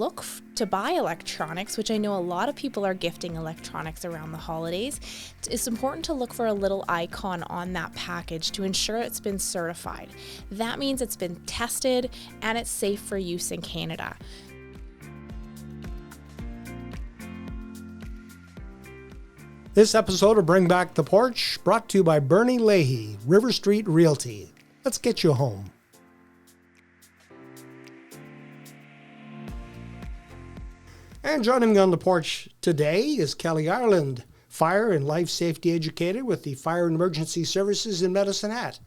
look to buy electronics, which I know a lot of people are gifting electronics around the holidays, it's important to look for a little icon on that package to ensure it's been certified. That means it's been tested and it's safe for use in Canada. This episode of Bring Back the Porch, brought to you by Bernie Leahy, River Street Realty. Let's get you home. And joining me on the porch today is Kelli Ireland, Fire and Life Safety Educator with the Fire and Emergency Services in Medicine Hat.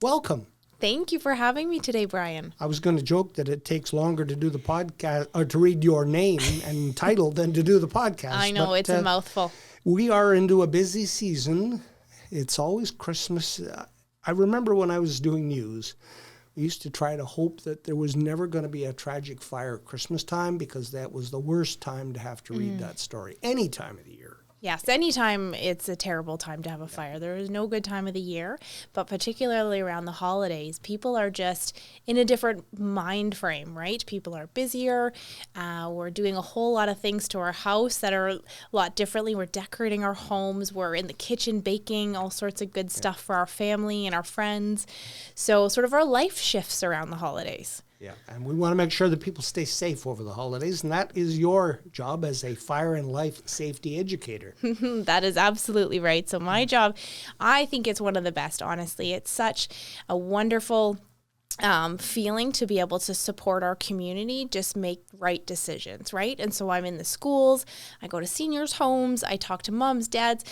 Welcome. Thank you for having me today, Brian. I was going to joke that it takes longer to do the podcast, or to read your name and title than to do the podcast. I know, it's a mouthful. We are into a busy season. It's always Christmas. I remember when I was doing news, we used to try to hope that there was never going to be a tragic fire at Christmas time because that was the worst time to have to read that story, any time of the year. Yes, anytime it's a terrible time to have a fire. There is no good time of the year, but particularly around the holidays, people are just in a different mind frame, right? People are busier. We're doing a whole lot of things to our house that are a lot differently. We're decorating our homes. We're in the kitchen baking all sorts of good stuff for our family and our friends. So sort of our life shifts around the holidays. Yeah, and we want to make sure that people stay safe over the holidays, and that is your job as a fire and life safety educator. That is absolutely right. So my job, I think it's one of the best, honestly. It's such a wonderful feeling to be able to support our community, just make right decisions, right? And so I'm in the schools, I go to seniors' homes, I talk to moms, dads,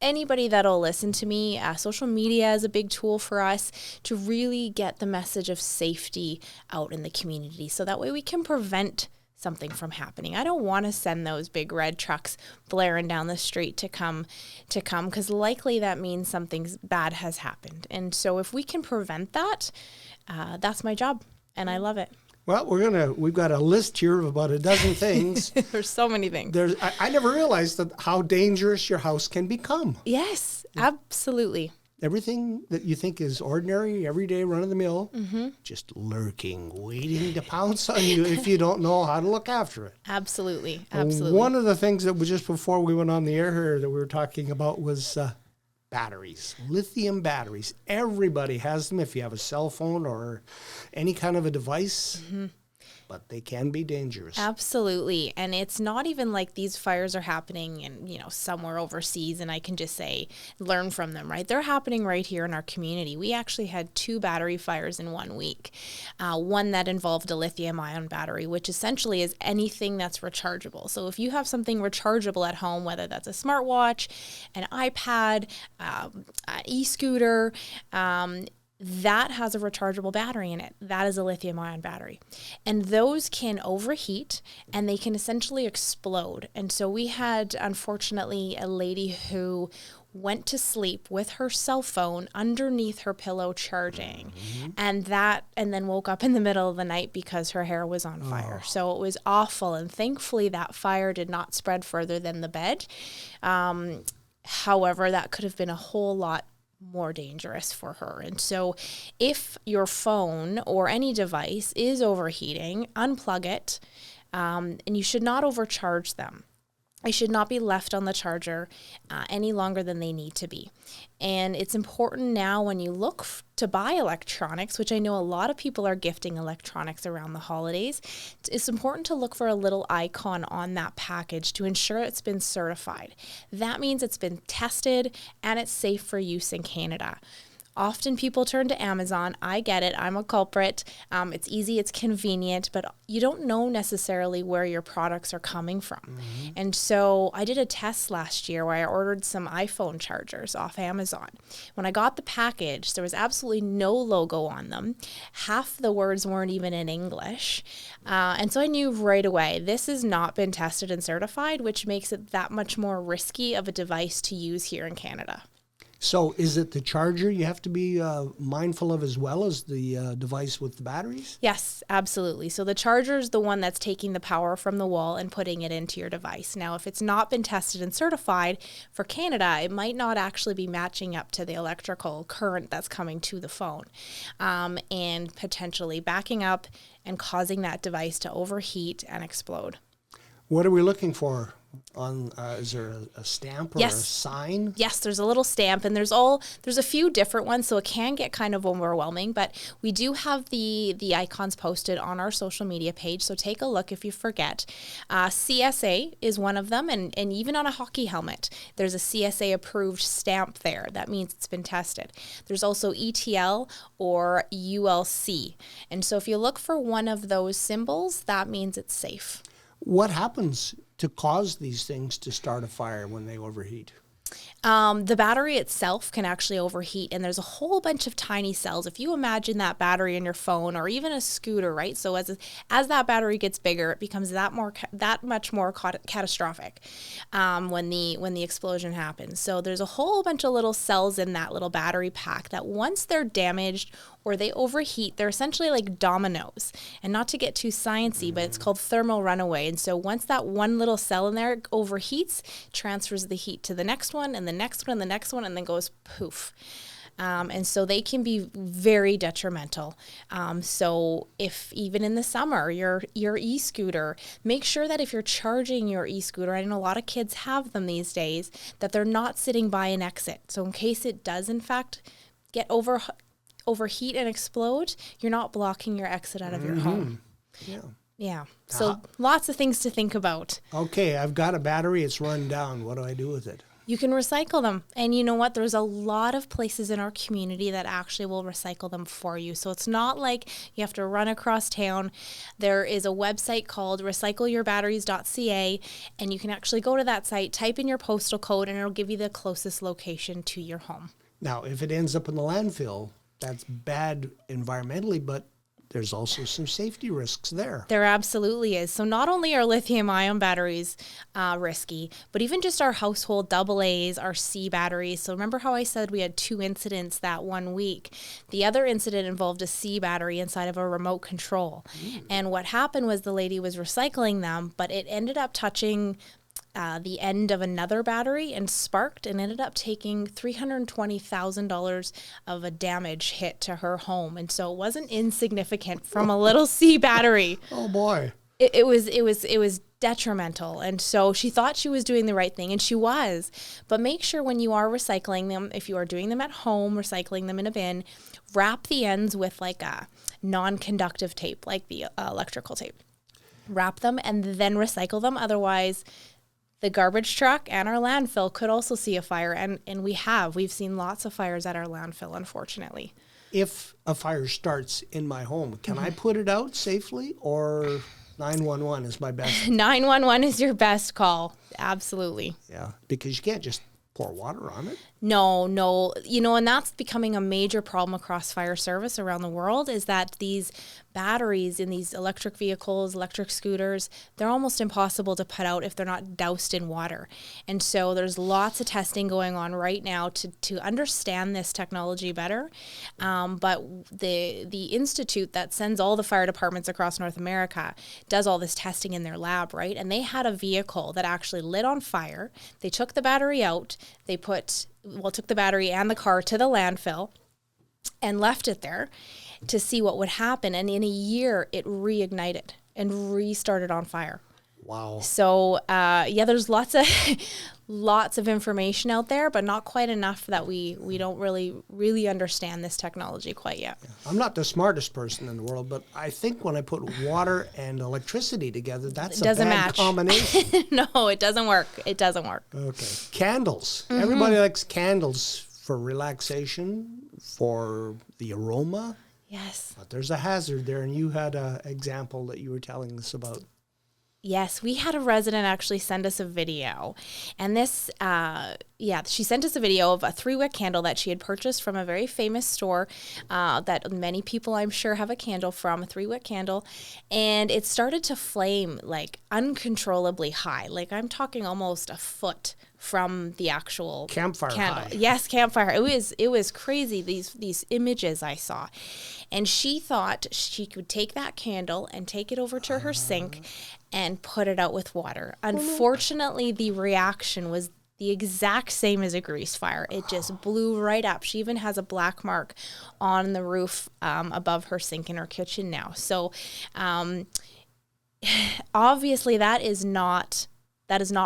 anybody that'll listen to me. Social media is a big tool for us to really get the message of safety out in the community. So that way we can prevent something from happening. I don't want to send those big red trucks blaring down the street to come because likely that means something bad has happened. And so if we can prevent that, that's my job and I love it. Well, we've got a list here of about a dozen things. There's so many things. I never realized how dangerous your house can become. Yes, absolutely. Everything that you think is ordinary, everyday, run-of-the-mill, just lurking, waiting to pounce on you if you don't know how to look after it. Absolutely. One of the things that was just before we went on the air here that we were talking about was batteries, lithium batteries. Everybody has them if you have a cell phone or any kind of a device, but they can be dangerous. Absolutely. And it's not even like these fires are happening in, somewhere overseas and I can just say, learn from them, right? They're happening right here in our community. We actually had 2 battery fires in 1 week. One that involved a lithium ion battery, which essentially is anything that's rechargeable. So if you have something rechargeable at home, whether that's a smartwatch, an iPad, an e-scooter, that has a rechargeable battery in it. That is a lithium ion battery. And those can overheat and they can essentially explode. And so we had, unfortunately, a lady who went to sleep with her cell phone underneath her pillow charging and then woke up in the middle of the night because her hair was on fire. So it was awful. And thankfully that fire did not spread further than the bed. However, that could have been a whole lot more dangerous for her. And so if your phone or any device is overheating, unplug it, and you should not overcharge them. They should not be left on the charger any longer than they need to be. And it's important now when you look to buy electronics, which I know a lot of people are gifting electronics around the holidays, it's important to look for a little icon on that package to ensure it's been certified. That means it's been tested and it's safe for use in Canada. Often people turn to Amazon. I get it. I'm a culprit. It's easy. It's convenient, but you don't know necessarily where your products are coming from. And so I did a test last year where I ordered some iPhone chargers off Amazon. When I got the package, there was absolutely no logo on them. Half the words weren't even in English. And so I knew right away, this has not been tested and certified, which makes it that much more risky of a device to use here in Canada. So is it the charger you have to be mindful of as well as the device with the batteries? Yes, absolutely. So the charger is the one that's taking the power from the wall and putting it into your device. Now, if it's not been tested and certified for Canada, it might not actually be matching up to the electrical current that's coming to the phone and potentially backing up and causing that device to overheat and explode. What are we looking for? Is there a stamp or Yes. a sign? Yes, there's a little stamp, and there's a few different ones, so it can get kind of overwhelming, but we do have the icons posted on our social media page, so take a look if you forget. CSA is one of them, and even on a hockey helmet, there's a CSA approved stamp there. That means it's been tested. There's also ETL or ULC, and so if you look for one of those symbols, that means it's safe. What happens to cause these things to start a fire when they overheat? The battery itself can actually overheat, and there's a whole bunch of tiny cells. If you imagine that battery in your phone or even a scooter, right? So as that battery gets bigger, it becomes that much more catastrophic when the explosion happens. So there's a whole bunch of little cells in that little battery pack that once they're damaged or they overheat, they're essentially like dominoes. And not to get too sciencey, but it's called thermal runaway. And so once that one little cell in there overheats, transfers the heat to the next one and the next one and the next one, and then goes poof. And so they can be very detrimental. So if even in the summer, your e-scooter, make sure that if you're charging your e-scooter, I know a lot of kids have them these days, that they're not sitting by an exit. So in case it does in fact get overheat and explode, you're not blocking your exit out of your home. Yeah. So lots of things to think about. Okay, I've got a battery. It's run down. What do I do with it? You can recycle them. And you know what? There's a lot of places in our community that actually will recycle them for you. So it's not like you have to run across town. There is a website called recycleyourbatteries.ca, and you can actually go to that site, type in your postal code, and it'll give you the closest location to your home. Now, if it ends up in the landfill, that's bad environmentally, but there's also some safety risks there. There absolutely is. So not only are lithium-ion batteries risky, but even just our household AA's, our C batteries. So remember how I said we had 2 incidents that one week? The other incident involved a C battery inside of a remote control. And what happened was the lady was recycling them, but it ended up touching the end of another battery and sparked, and ended up taking $320,000 of a damage hit to her home. And so it wasn't insignificant from a little C battery. Oh boy. It was detrimental. And so she thought she was doing the right thing, and she was. But make sure when you are recycling them, if you are doing them at home, recycling them in a bin, wrap the ends with like a non-conductive tape, like the electrical tape. Wrap them and then recycle them. Otherwise, the garbage truck and our landfill could also see a fire, and we've seen lots of fires at our landfill, unfortunately. If a fire starts in my home, can I put it out safely, or 911 is my best? 911 is your best call. Absolutely. Yeah, because you can't just pour water on it. No. And that's becoming a major problem across fire service around the world, is that these batteries in these electric vehicles, electric scooters, they're almost impossible to put out if they're not doused in water. And so there's lots of testing going on right now to understand this technology better. But the institute that sends all the fire departments across North America does all this testing in their lab, right? And they had a vehicle that actually lit on fire. They took the battery out. They took the battery and the car to the landfill and left it there to see what would happen. And in a year, it reignited and restarted on fire. Wow. So, there's lots of information out there, but not quite enough that we don't really understand this technology quite yet. Yeah. I'm not the smartest person in the world, but I think when I put water and electricity together, that's a bad combination. No, it doesn't work. It doesn't work. Okay. Candles. Everybody likes candles for relaxation, for the aroma. Yes. But there's a hazard there, and you had an example that you were telling us about. Yes, we had a resident actually send us a video, and this, she sent us a video of a 3-wick candle that she had purchased from a very famous store that many people I'm sure have a candle from, a 3-wick candle, and it started to flame like uncontrollably high, like I'm talking almost a foot from the actual campfire candle. High. Yes, campfire. It was crazy, these images I saw. And she thought she could take that candle and take it over to her sink and put it out with water. Unfortunately, the reaction was the exact same as a grease fire. It just blew right up. She even has a black mark on the roof above her sink in her kitchen now. So obviously that is not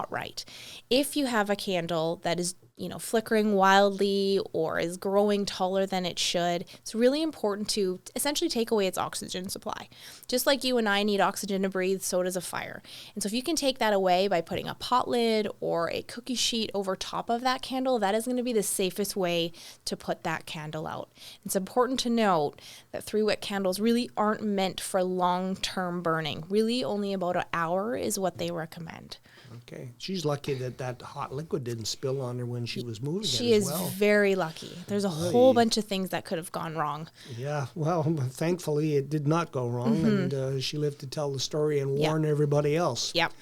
right. If you have a candle that is, flickering wildly or is growing taller than it should, it's really important to essentially take away its oxygen supply. Just like you and I need oxygen to breathe, so does a fire. And so if you can take that away by putting a pot lid or a cookie sheet over top of that candle, that is going to be the safest way to put that candle out. It's important to note that 3-wick candles really aren't meant for long-term burning. Really only about an hour is what they recommend. Okay. She's lucky that hot liquid didn't spill on her when she was moving She it is as well. very lucky. There's a whole bunch of things that could have gone wrong. Yeah. Well, thankfully it did not go wrong, and she lived to tell the story and warn everybody else. Yep.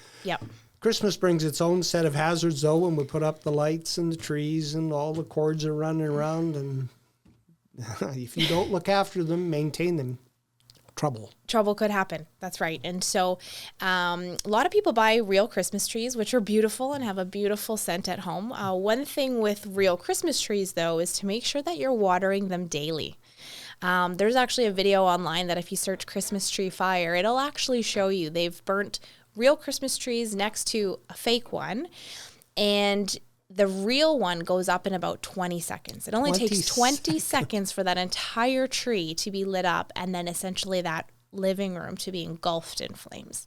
Christmas brings its own set of hazards, though, when we put up the lights and the trees and all the cords are running around, and if you don't look after them, maintain them, trouble could happen. That's right. And so a lot of people buy real Christmas trees, which are beautiful and have a beautiful scent at home. One thing with real Christmas trees, though, is to make sure that you're watering them daily. There's actually a video online that if you search Christmas tree fire, it'll actually show you they've burnt real Christmas trees next to a fake one, and the real one goes up in about 20 seconds. It only takes 20 seconds for that entire tree to be lit up, and then essentially that living room to be engulfed in flames.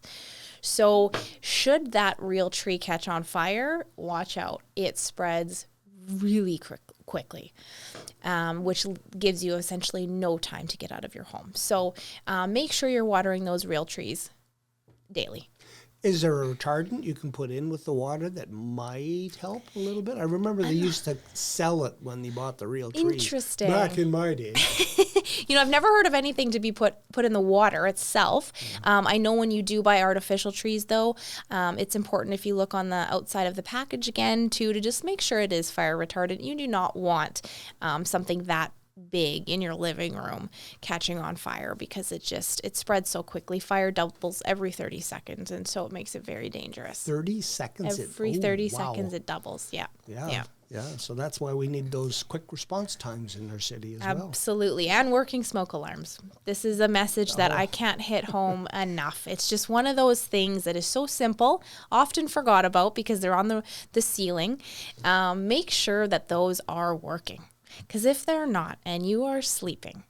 So should that real tree catch on fire, watch out. It spreads really quickly, which gives you essentially no time to get out of your home. So make sure you're watering those real trees daily. Is there a retardant you can put in with the water that might help a little bit? I remember they used to sell it when they bought the real trees. Interesting. Back in my day. I've never heard of anything to be put in the water itself. I know when you do buy artificial trees, though, it's important if you look on the outside of the package again, too, to just make sure it is fire retardant. You do not want something that big in your living room catching on fire, because it spreads so quickly. Fire doubles every 30 seconds, and so it makes it very dangerous. 30 seconds? Every 30 seconds it doubles. Yeah. So that's why we need those quick response times in our city as well. Absolutely. And working smoke alarms. This is a message that I can't hit home enough. It's just one of those things that is so simple, often forgot about because they're on the ceiling. Make sure that those are working. Because if they're not and you are sleeping,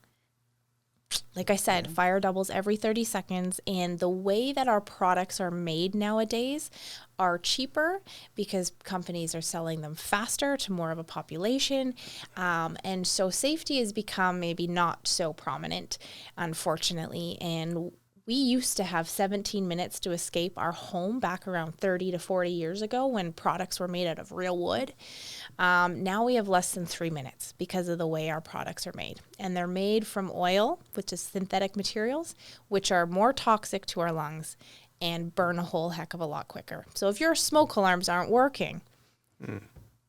like I said, fire doubles every 30 seconds. And the way that our products are made nowadays are cheaper because companies are selling them faster to more of a population. And so safety has become maybe not so prominent, unfortunately. And we used to have 17 minutes to escape our home back around 30 to 40 years ago when products were made out of real wood. Now we have less than 3 minutes because of the way our products are made. And they're made from oil, which is synthetic materials, which are more toxic to our lungs and burn a whole heck of a lot quicker. So if your smoke alarms aren't working,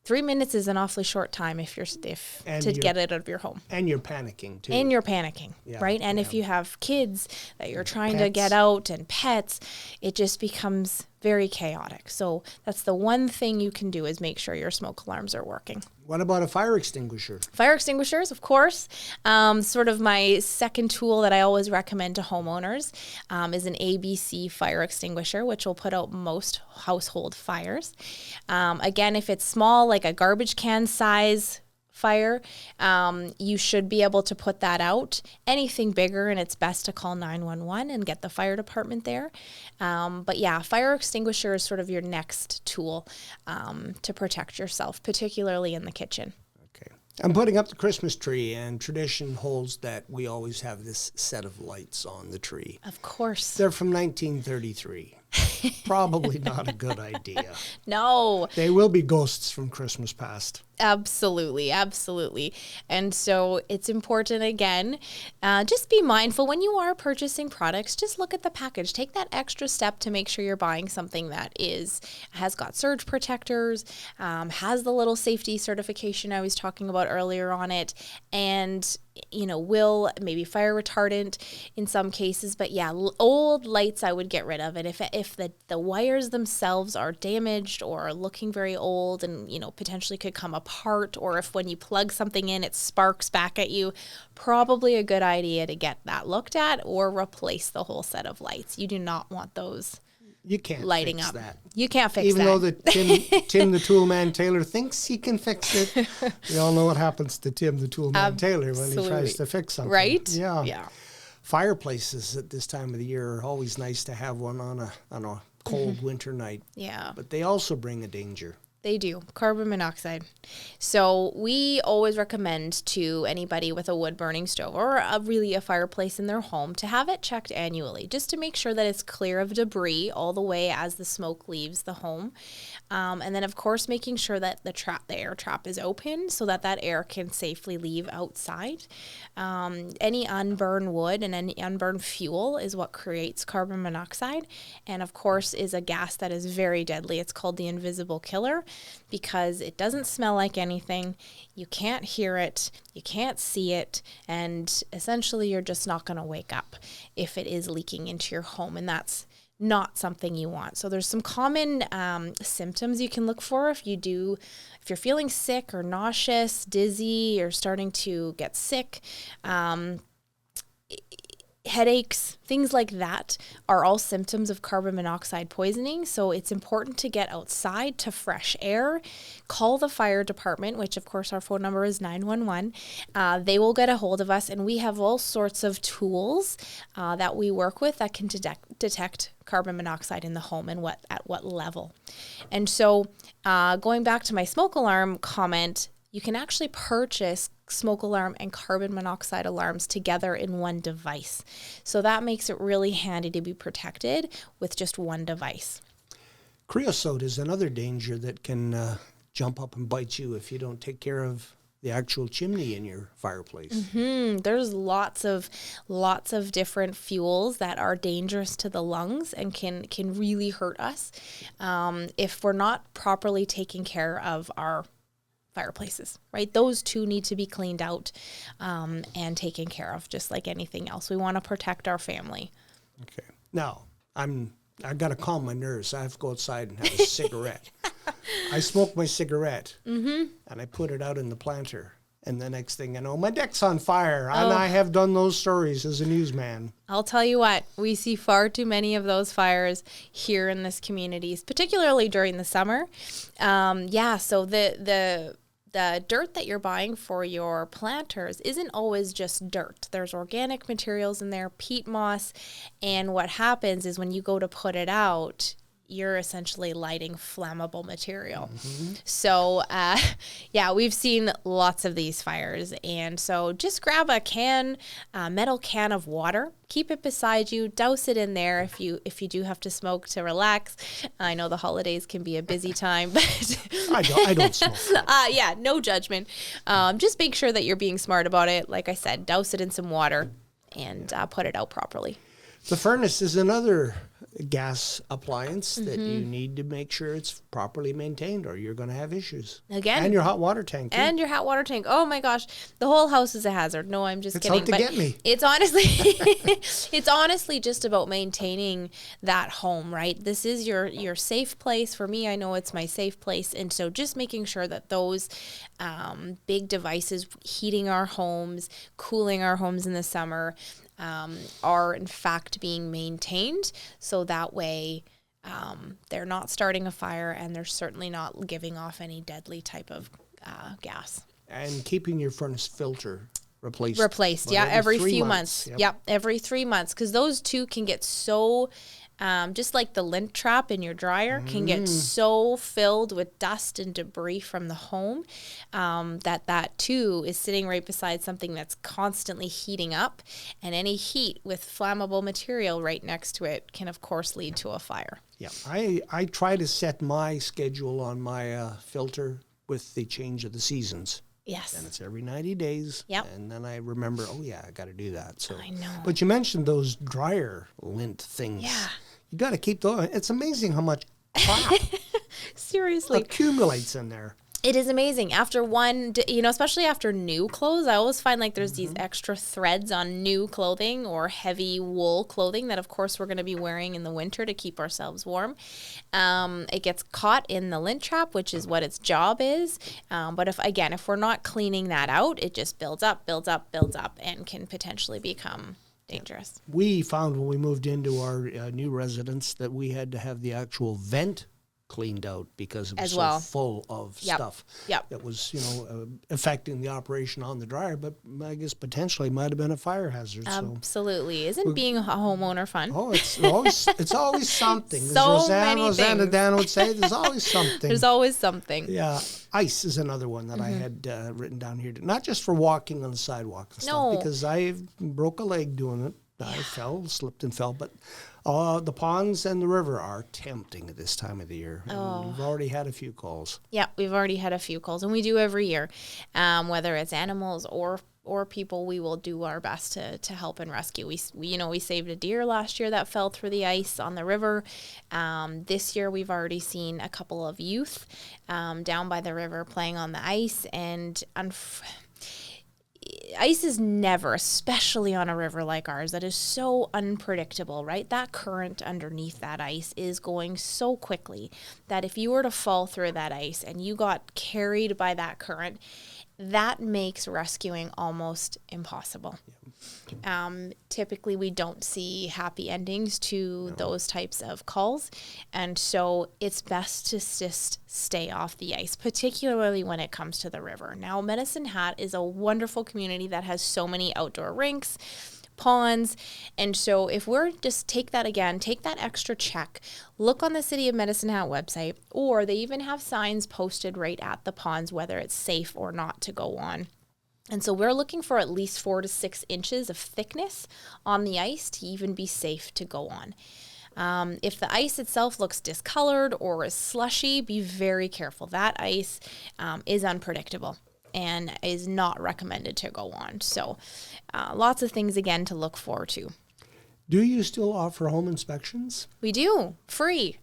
3 minutes is an awfully short time if to get it out of your home. And you're panicking, too. And you're panicking, right? And if you have kids that you're trying to get out and pets, it just becomes very chaotic. So that's the one thing you can do is make sure your smoke alarms are working. What about a fire extinguisher? Fire extinguishers, of course. Sort of my second tool that I always recommend to homeowners is an ABC fire extinguisher, which will put out most household fires. Again, if it's small, like a garbage can size fire, you should be able to put that out. Anything bigger, and it's best to call 911 and get the fire department there. But yeah, fire extinguisher is sort of your next tool to protect yourself, particularly in the kitchen. Okay. I'm putting up the Christmas tree, and tradition holds that we always have this set of lights on the tree. Of course. They're from 1933. Probably not a good idea. No. They will be ghosts from Christmas past. Absolutely, absolutely. And so it's important, again, just be mindful when you are purchasing products, just look at the package. Take that extra step to make sure you're buying something that has got surge protectors, has the little safety certification I was talking about earlier on it, and will maybe fire retardant in some cases, but yeah, old lights I would get rid of. And if the wires themselves are damaged or looking very old and, potentially could come apart, or if when you plug something in, it sparks back at you, probably a good idea to get that looked at or replace the whole set of lights. You do not want those You can't lighting fix up. that. You can't fix Even that. though Tim the Toolman Taylor thinks he can fix it, we all know what happens to Tim the Toolman Taylor when he tries to fix something. Right? Yeah. Yeah. Fireplaces at this time of the year are always nice to have one on a cold winter night. Yeah. But they also bring a danger. They do. Carbon monoxide. So we always recommend to anybody with a wood burning stove or a fireplace in their home to have it checked annually, just to make sure that it's clear of debris all the way as the smoke leaves the home. And then, of course, making sure that the air trap is open so that air can safely leave outside. Any unburned wood and any unburned fuel is what creates carbon monoxide, and of course is a gas that is very deadly. It's called the invisible killer because it doesn't smell like anything. You can't hear it, you can't see it, and essentially you're just not going to wake up if it is leaking into your home, and that's not something you want. So there's some common symptoms you can look for if you're feeling sick or nauseous, dizzy, or starting to get sick. Headaches, things like that are all symptoms of carbon monoxide poisoning. So it's important to get outside to fresh air. Call the fire department, which of course our phone number is 911. They will get a hold of us, and we have all sorts of tools that we work with that can detect carbon monoxide in the home and at what level. And so going back to my smoke alarm comment, you can actually purchase smoke alarm and carbon monoxide alarms together in one device. So that makes it really handy to be protected with just one device. Creosote is another danger that can jump up and bite you if you don't take care of the actual chimney in your fireplace. There's lots of different fuels that are dangerous to the lungs and can really hurt us if we're not properly taking care of our fireplaces, right? Those two need to be cleaned out and taken care of, just like anything else. We want to protect our family. Okay. Now, I got to calm my nerves. I have to go outside and have a cigarette. I smoke my cigarette, and I put it out in the planter. And the next thing I know, my deck's on fire. And I have done those stories as a newsman. I'll tell you what, we see far too many of those fires here in this community, particularly during the summer. So the dirt that you're buying for your planters isn't always just dirt. There's organic materials in there, peat moss, and what happens is when you go to put it out, you're essentially lighting flammable material. So, we've seen lots of these fires. And so just grab a metal can of water, keep it beside you, douse it in there if you do have to smoke to relax. I know the holidays can be a busy time, but I don't smoke. No judgment. Just make sure that you're being smart about it. Like I said, douse it in some water and put it out properly. The furnace is another gas appliance that you need to make sure it's properly maintained, or you're going to have issues. Again. And your hot water tank. Too. And your hot water tank. Oh my gosh. The whole house is a hazard. No, I'm just kidding. It's out to get me. It's honestly just about maintaining that home, right? This is your safe place. For me, I know it's my safe place. And so just making sure that those big devices heating our homes, cooling our homes in the summer, are in fact being maintained, so that way they're not starting a fire and they're certainly not giving off any deadly type of gas. And keeping your furnace filter replaced. Every few months. Yep. Every 3 months, because those two can get so just like the lint trap in your dryer can get so filled with dust and debris from the home that too is sitting right beside something that's constantly heating up, and any heat with flammable material right next to it can of course lead to a fire. Yeah, I try to set my schedule on my filter with the change of the seasons. Yes. And it's every 90 days. Yep. And then I remember, I got to do that. So I know. But you mentioned those dryer lint things. Yeah. You got to keep those. It's amazing how much crap Seriously. accumulates in there. It is amazing. After one, especially after new clothes, I always find like there's these extra threads on new clothing or heavy wool clothing that, of course, we're going to be wearing in the winter to keep ourselves warm. It gets caught in the lint trap, which is what its job is. But if we're not cleaning that out, it just builds up, and can potentially become dangerous. We found when we moved into our new residence that we had to have the actual vent cleaned out because it was so full of stuff that was, affecting the operation on the dryer. But I guess potentially might have been a fire hazard. Absolutely. Isn't being a homeowner fun? Oh, it's always something. So many Rosanna things. Dan would say there's always something. There's always something. Yeah. Ice is another one that I had written down here. Not just for walking on the sidewalk and stuff, because I broke a leg doing it. I slipped and fell, but the ponds and the river are tempting at this time of the year. We've already had a few calls. Yeah, we've already had a few calls, and we do every year. Whether it's animals or people, we will do our best to help and rescue. We saved a deer last year that fell through the ice on the river. This year we've already seen a couple of youth down by the river playing on the ice, and ice is never, especially on a river like ours, that is so unpredictable, right? That current underneath that ice is going so quickly that if you were to fall through that ice and you got carried by that current, that makes rescuing almost impossible. Typically, we don't see happy endings to those types of calls. And so it's best to just stay off the ice, particularly when it comes to the river. Now, Medicine Hat is a wonderful community that has so many outdoor rinks, ponds. And so if we're just take that extra check, look on the City of Medicine Hat website, or they even have signs posted right at the ponds, whether it's safe or not to go on. And so we're looking for at least 4 to 6 inches of thickness on the ice to even be safe to go on. If the ice itself looks discolored or is slushy, be very careful. That ice is unpredictable and is not recommended to go on. So lots of things, again, to look for too. Do you still offer home inspections? We do. Free.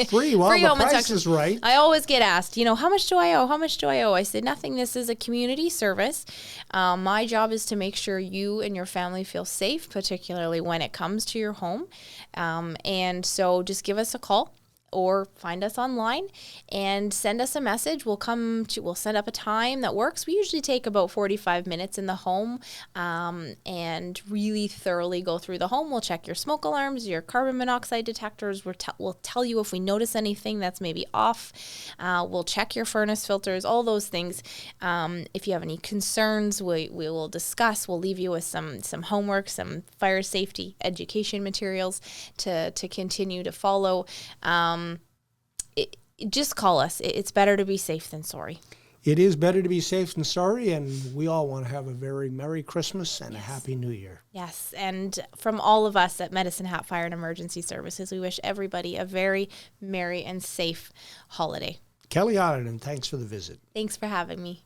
Free? Well, Free the home price inspections. is right. I always get asked, how much do I owe? How much do I owe? I said, nothing. This is a community service. My job is to make sure you and your family feel safe, particularly when it comes to your home. And so just give us a call or find us online and send us a message. We'll send up a time that works. We usually take about 45 minutes in the home and really thoroughly go through the home. We'll check your smoke alarms, your carbon monoxide detectors. We'll tell you if we notice anything that's maybe off. We'll check your furnace filters, all those things. If you have any concerns, we will discuss. We'll leave you with some homework, some fire safety education materials to continue to follow. Just call us. It's better to be safe than sorry. It is better to be safe than sorry, and we all want to have a very Merry Christmas and a Happy New Year. Yes, and from all of us at Medicine Hat Fire and Emergency Services, we wish everybody a very merry and safe holiday. Kelli Otterton, thanks for the visit. Thanks for having me.